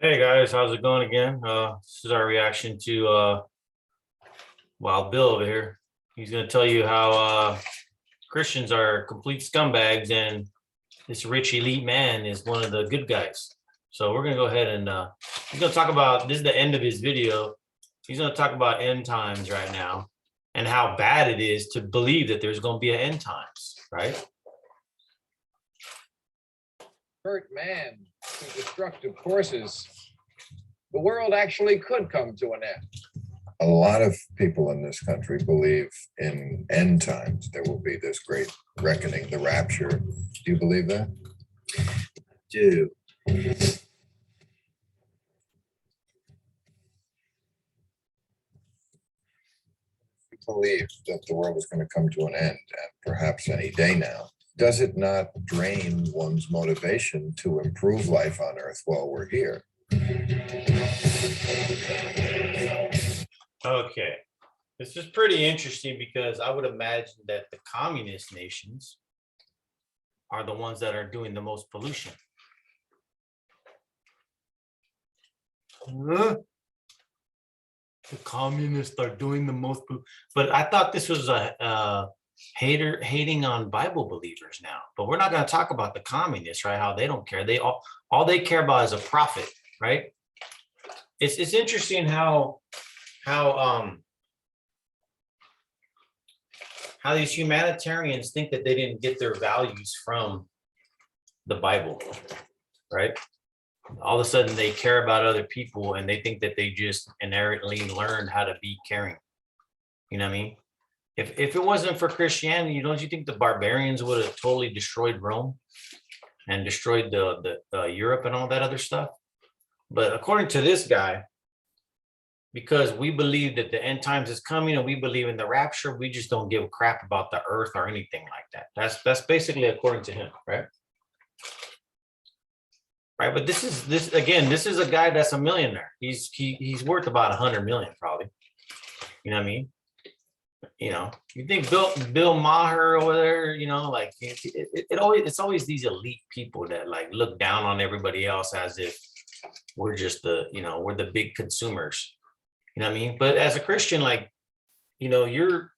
Hey guys, how's it going again? This is our reaction to Wild Bill over here. He's going to tell you how Christians are complete scumbags and this rich elite man is one of the good guys. So we're going to go ahead and he's going to talk about, this is the end of his video. He's going to talk about end times right now and how bad it is to believe that there's going to be an end times, right? Hurt man to destructive courses, the world actually could come to an end. A lot of people in this country believe in end times. There will be this great reckoning, the rapture. Do you believe that? Do. Believe that the world is going to come to an end, and perhaps any day now. Does it not drain one's motivation to improve life on Earth while we're here? Okay. This is pretty interesting because I would imagine that the communist nations are the ones that are doing the most pollution. The communists are doing the most, but I thought this was a hating on Bible believers now. But we're not going to talk about the communists, right? How they don't care. They all they care about is a profit, right? It's interesting how these humanitarians think that they didn't get their values from the Bible, right? All of a sudden they care about other people and they think that they just inherently learned how to be caring. You know what I mean? If it wasn't for Christianity, don't you think the barbarians would have totally destroyed Rome and destroyed the Europe and all that other stuff? But according to this guy, because we believe that the end times is coming and we believe in the rapture, we just don't give a crap about the earth or anything like that. That's basically according to him, right? Right, but this is a guy that's a millionaire. He's worth about 100 million probably. You know what I mean? You know, you think Bill Maher over there, you know, like it's always these elite people that like look down on everybody else as if we're just we're the big consumers. You know what I mean? But as a Christian, like, you know, you're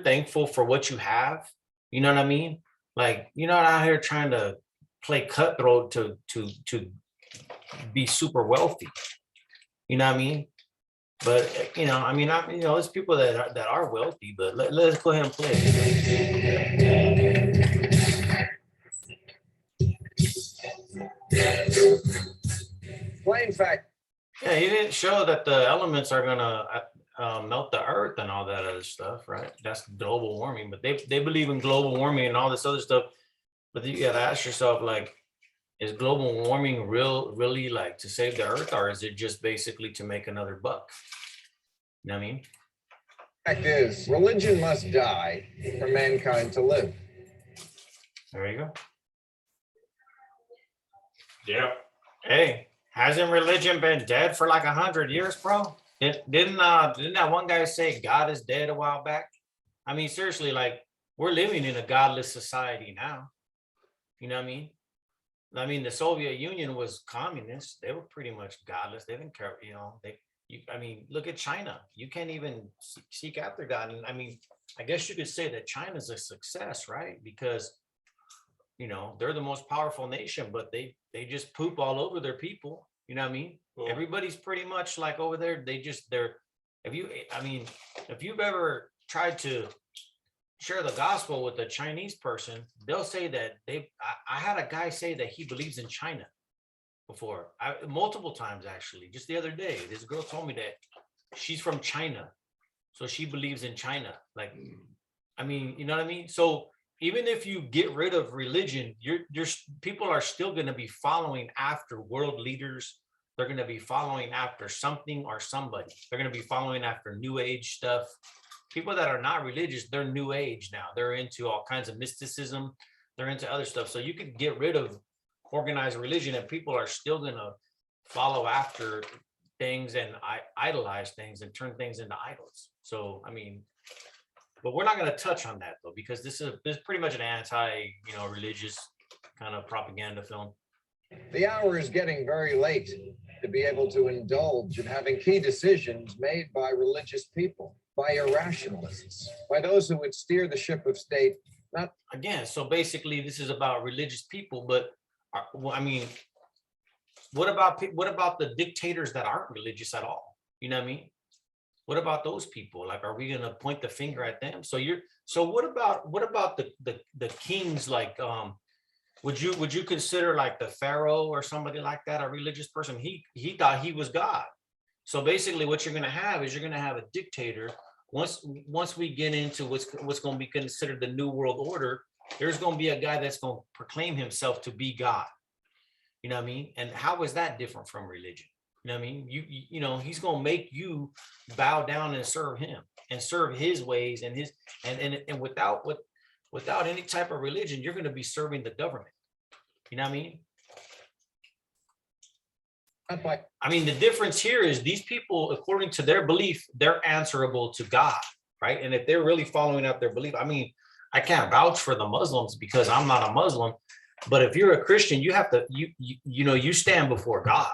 thankful for what you have. You know what I mean? Like, you're not out here trying to play cutthroat to be super wealthy. You know what I mean? But you know, I mean, there's people that are wealthy, but let's go ahead and play it. Plain fact. Yeah, he didn't show that the elements are gonna melt the earth and all that other stuff, right? That's global warming, but they believe in global warming and all this other stuff. But you gotta ask yourself, like, is global warming really like to save the earth, or is it just basically to make another buck? You know what I mean? Fact is, religion must die for mankind to live. There you go. Yep. Hey, hasn't religion been dead for like 100 years, bro? Didn't that one guy say God is dead a while back? I mean, seriously, like, we're living in a godless society now. You know what I mean? I mean, the Soviet Union was communist. They were pretty much godless. They didn't care, you know. I mean, look at China. You can't even seek after God. And I mean, I guess you could say that China's a success, right? Because, you know, they're the most powerful nation, but they just poop all over their people. You know what I mean? Cool. Everybody's pretty much like over there. If you've ever tried to share the gospel with a Chinese person, they'll say that I had a guy say that he believes in China before, multiple times actually. Just the other day, this girl told me that she's from China, so she believes in China. Like, I mean, you know what I mean? So even if you get rid of religion, people are still going to be following after world leaders. They're going to be following after something or somebody. They're going to be following after new age stuff. People that are not religious, they're new age now. They're into all kinds of mysticism. They're into other stuff. So you could get rid of organized religion and people are still going to follow after things and idolize things and turn things into idols. So, I mean, but we're not going to touch on that though, because this is pretty much an anti, religious kind of propaganda film. The hour is getting very late to be able to indulge in having key decisions made by religious people, by irrationalists, by those who would steer the ship of state, not Again, so basically this is about religious people, but well, I mean, what about the dictators that aren't religious at all? You know what I mean? What about those people? Like, are we gonna point the finger at them? So what about the kings? Like, would you consider like the Pharaoh or somebody like that a religious person? He thought he was God. So basically, what you're gonna have is you're gonna have a dictator. Once we get into what's going to be considered the new world order, there's going to be a guy that's going to proclaim himself to be God. You know what I mean? And how is that different from religion? You know what I mean? You know, he's going to make you bow down and serve him and serve his ways and his and without any type of religion, you're going to be serving the government. You know what I mean? I mean, the difference here is these people, according to their belief, they're answerable to God, right? And if they're really following out their belief, I mean, I can't vouch for the Muslims because I'm not a Muslim, but if you're a Christian, you have to, you know, you stand before God.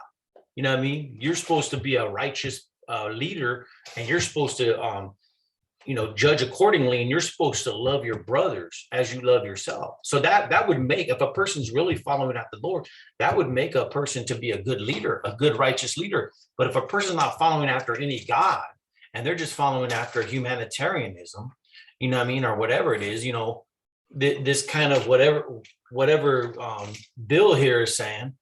You know what I mean? You're supposed to be a righteous leader, and you're supposed to, you know, judge accordingly, and you're supposed to love your brothers as you love yourself. So that would make, if a person's really following after the Lord, that would make a person to be a good leader, a good righteous leader. But if a person's not following after any God and they're just following after humanitarianism, you know what I mean, or whatever it is, you know, this kind of whatever Bill here is saying,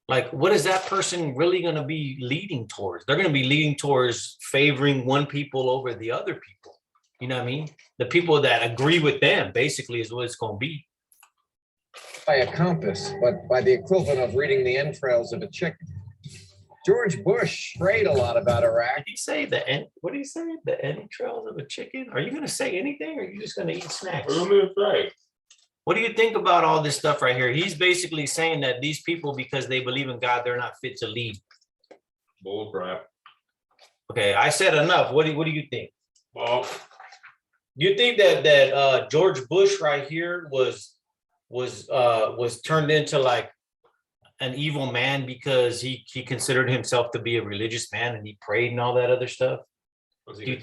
like, what is that person really going to be leading towards? They're going to be leading towards favoring one people over the other people. You know what I mean? The people that agree with them basically is what it's going to be. by a compass, but by the equivalent of reading the entrails of a chicken. George Bush prayed a lot about Iraq. Did he say what did he say? The entrails of a chicken? Are you going to say anything, or are you just going to eat snacks? What do you think about all this stuff right here? He's basically saying that these people, because they believe in God, they're not fit to lead. Bull crap. Okay, I said enough. What do you think? Well, You think that George Bush right here was turned into like an evil man because he considered himself to be a religious man and he prayed and all that other stuff? Do you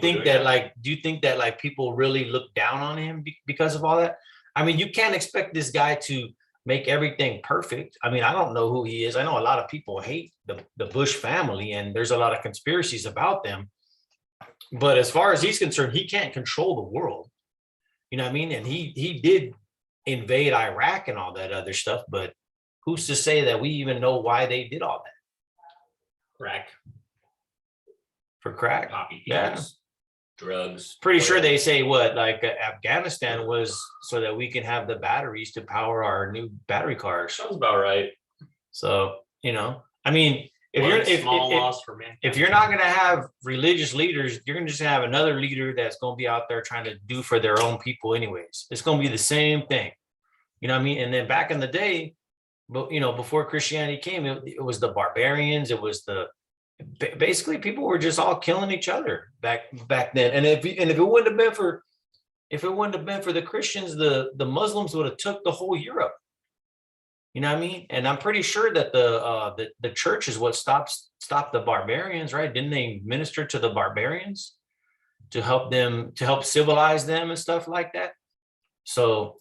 think that like people really look down on him because of all that? I mean, you can't expect this guy to make everything perfect. I mean, I don't know who he is. I know a lot of people hate the Bush family, and there's a lot of conspiracies about them. But as far as he's concerned, he can't control the world. You know what I mean? And he did invade Iraq and all that other stuff, but who's to say that we even know why they did all that? crack, For crack? poppy Yeah. pills, drugs. Pretty sure they say like Afghanistan was so that we can have the batteries to power our new battery cars. Sounds about right. So, you know, I mean, if you're not going to have religious leaders, you're going to just have another leader that's going to be out there trying to do for their own people anyways. It's going to be the same thing. You know what I mean? And then back in the day, but you know, before Christianity came, it was the barbarians. It was basically people were just all killing each other back then. And if it wouldn't have been for the Christians, the Muslims would have took the whole Europe. You know what I mean? And I'm pretty sure that the church is what stopped the barbarians, right? Didn't they minister to the barbarians to help civilize them and stuff like that? So,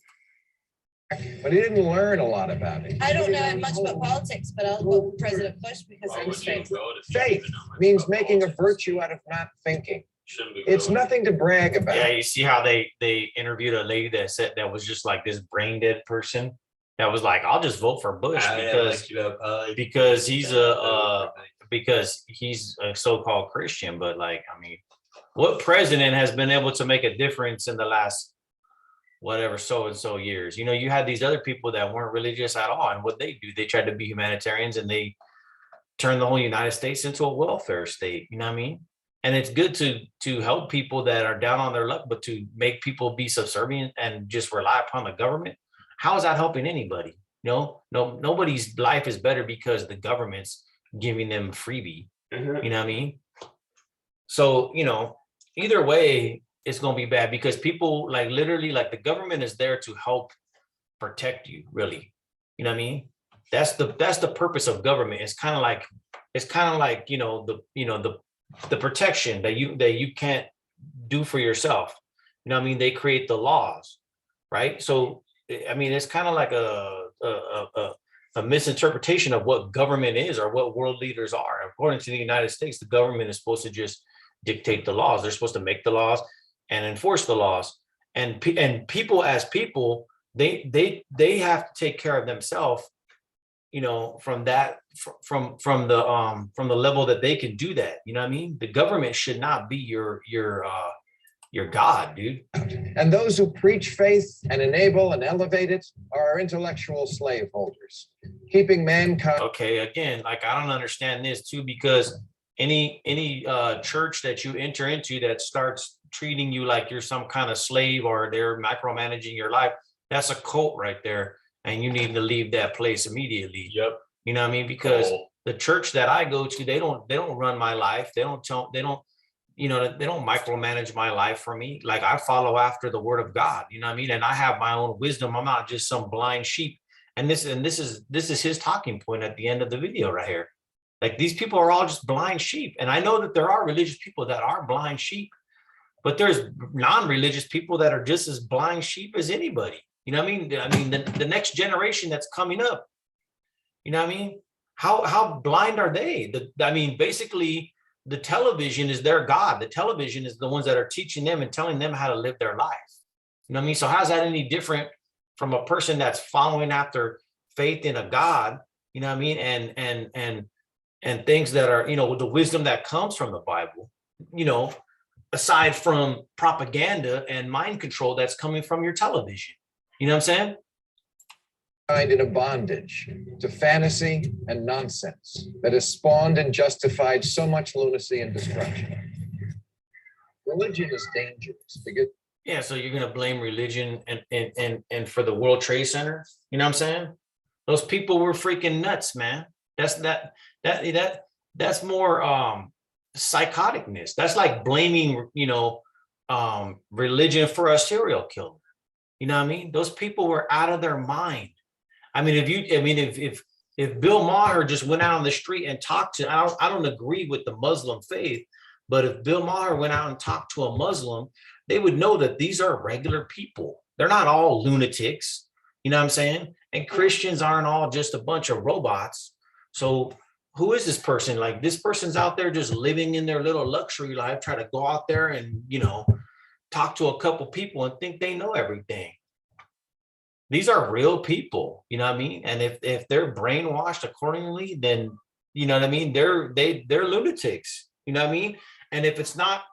But he didn't learn a lot about it. I don't know much about politics, but I'll vote for President Bush because Why I'm would you straight. vote if you don't Faith even know much means about making a politics? virtue out of not thinking. Shouldn't be It's voting. nothing to brag yeah, about. you see how they interviewed a lady that was just like this brain dead person that was like, I'll just vote for Bush because he's a so-called Christian. But like, I mean, what president has been able to make a difference in the last whatever so and so years? You know, you had these other people that weren't religious at all, and what they do, they tried to be humanitarians and they turned the whole United States into a welfare state. You know what I mean? And it's good to help people that are down on their luck, but to make people be subservient and just rely upon the government, how is that helping anybody? No, nobody's life is better because the government's giving them freebie. You know what I mean? So, you know, either way, it's going to be bad because people like literally like the government is there to help protect you, really. You know what I mean? that's the purpose of government. It's kind of like the protection that you can't do for yourself. You know what I mean? They create the laws, right? So I mean, it's kind of like a misinterpretation of what government is or what world leaders are. According to the United States, the government is supposed to just dictate the laws. They're supposed to make the laws and enforce the laws. And people as people, they have to take care of themselves, from the level that they can do that. You know what I mean? The government should not be your God, dude. And those who preach faith and enable and elevate it are our intellectual slaveholders, keeping mankind. Okay, again, like I don't understand this too, because any church that you enter into that starts treating you like you're some kind of slave or they're micromanaging your life, that's a cult right there. And you need to leave that place immediately. Yep. You know what I mean? Because Cool. the church that I go to, they don't run my life. They don't micromanage my life for me. Like I follow after the word of God, you know what I mean? And I have my own wisdom. I'm not just some blind sheep. And this is his talking point at the end of the video right here. Like these people are all just blind sheep. And I know that there are religious people that are blind sheep, but there's non-religious people that are just as blind sheep as anybody. You know what I mean? I mean, the next generation that's coming up, you know what I mean? How blind are they? Basically, the television is their God. The television is the ones that are teaching them and telling them how to live their life. You know what I mean? So how's that any different from a person that's following after faith in a God, you know what I mean? And things that are, with the wisdom that comes from the Bible, aside from propaganda and mind control that's coming from your television. You know what I'm saying? In a bondage to fantasy and nonsense that has spawned and justified so much lunacy and destruction. Religion is dangerous because So you're gonna blame religion and for the World Trade Center? You know what I'm saying? Those people were freaking nuts, man. That's more psychoticness. That's like blaming religion for a serial killer. You know what I mean? Those people were out of their mind. I mean, if Bill Maher just went out on the street and talked to, I don't agree with the Muslim faith, but if Bill Maher went out and talked to a Muslim, they would know that these are regular people. They're not all lunatics. You know what I'm saying? And Christians aren't all just a bunch of robots. So who is this person? Like this person's out there just living in their little luxury life, try to go out there and, talk to a couple people and think they know everything. These are real people, you know what I mean? And if they're brainwashed accordingly, then you know what I mean, they're lunatics, you know what I mean? And if it's not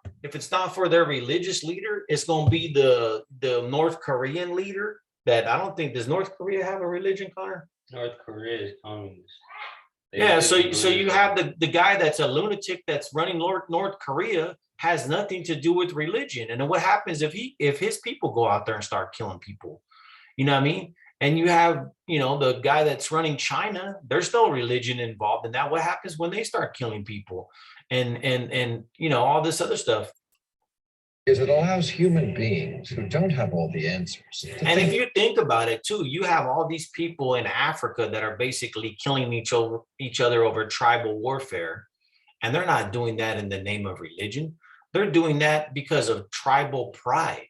for their religious leader, it's gonna be the North Korean leader that I don't think, does North Korea have a religion, Connor? North Korea is communist. So you have the guy that's a lunatic that's running North Korea has nothing to do with religion. And then what happens if his people go out there and start killing people? You know what I mean? And you have, the guy that's running China, there's no religion involved in that. What happens when they start killing people and all this other stuff? Is it allows human beings who don't have all the answers. And if you think about it too, you have all these people in Africa that are basically killing each other over tribal warfare. And they're not doing that in the name of religion. They're doing that because of tribal pride.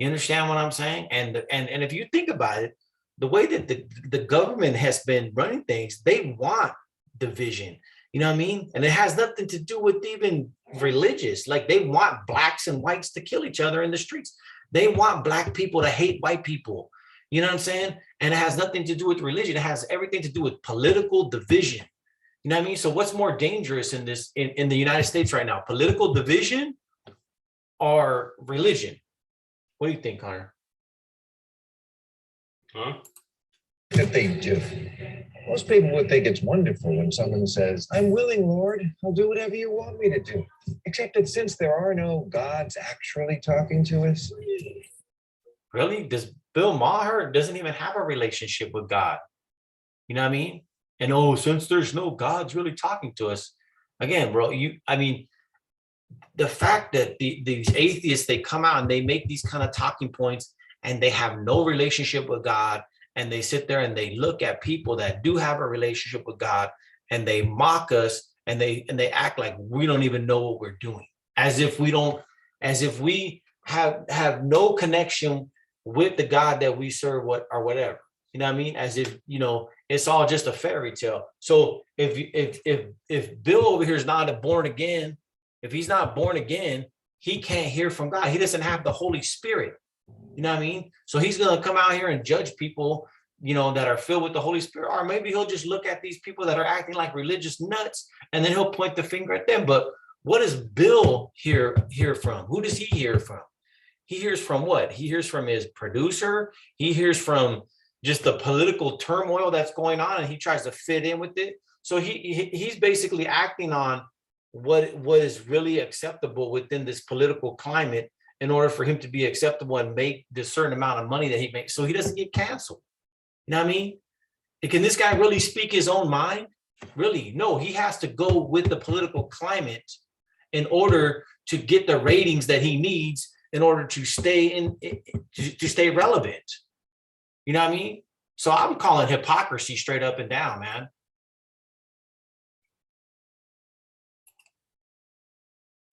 You understand what I'm saying? And if you think about it, the way that the government has been running things, they want division. You know what I mean? And it has nothing to do with even religious. Like they want blacks and whites to kill each other in the streets. They want black people to hate white people. You know what I'm saying? And it has nothing to do with religion. It has everything to do with political division. You know what I mean? So what's more dangerous in the United States right now? Political division or religion? What do you think, Connor? Huh? That they do. Most people would think it's wonderful when someone says, "I'm willing, Lord, I'll do whatever you want me to do." Except that since there are no gods actually talking to us. Really? Does Bill Maher doesn't even have a relationship with God? You know what I mean? And since there's no gods really talking to us, again, bro, the fact that these atheists, they come out and they make these kind of talking points and they have no relationship with God and they sit there and they look at people that do have a relationship with God, and they mock us, and they act like we don't even know what we're doing, as if we have no connection with the God that we serve, or whatever. You know what I mean? As if, it's all just a fairy tale. So if Bill over here is not born again, if he's not born again, he can't hear from God. He doesn't have the Holy Spirit. You know what I mean? So he's going to come out here and judge people, that are filled with the Holy Spirit. Or maybe he'll just look at these people that are acting like religious nuts, and then he'll point the finger at them. But what does Bill hear from? Who does he hear from? He hears from what? He hears from his producer. He hears from just the political turmoil that's going on, and he tries to fit in with it. So he's basically acting on what is really acceptable within this political climate in order for him to be acceptable and make the certain amount of money that he makes, so he doesn't get canceled. You know what I mean? Can this guy really speak his own mind? Really? No, he has to go with the political climate in order to get the ratings that he needs in order to stay stay relevant. You know what I mean? So I'm calling hypocrisy straight up and down, man.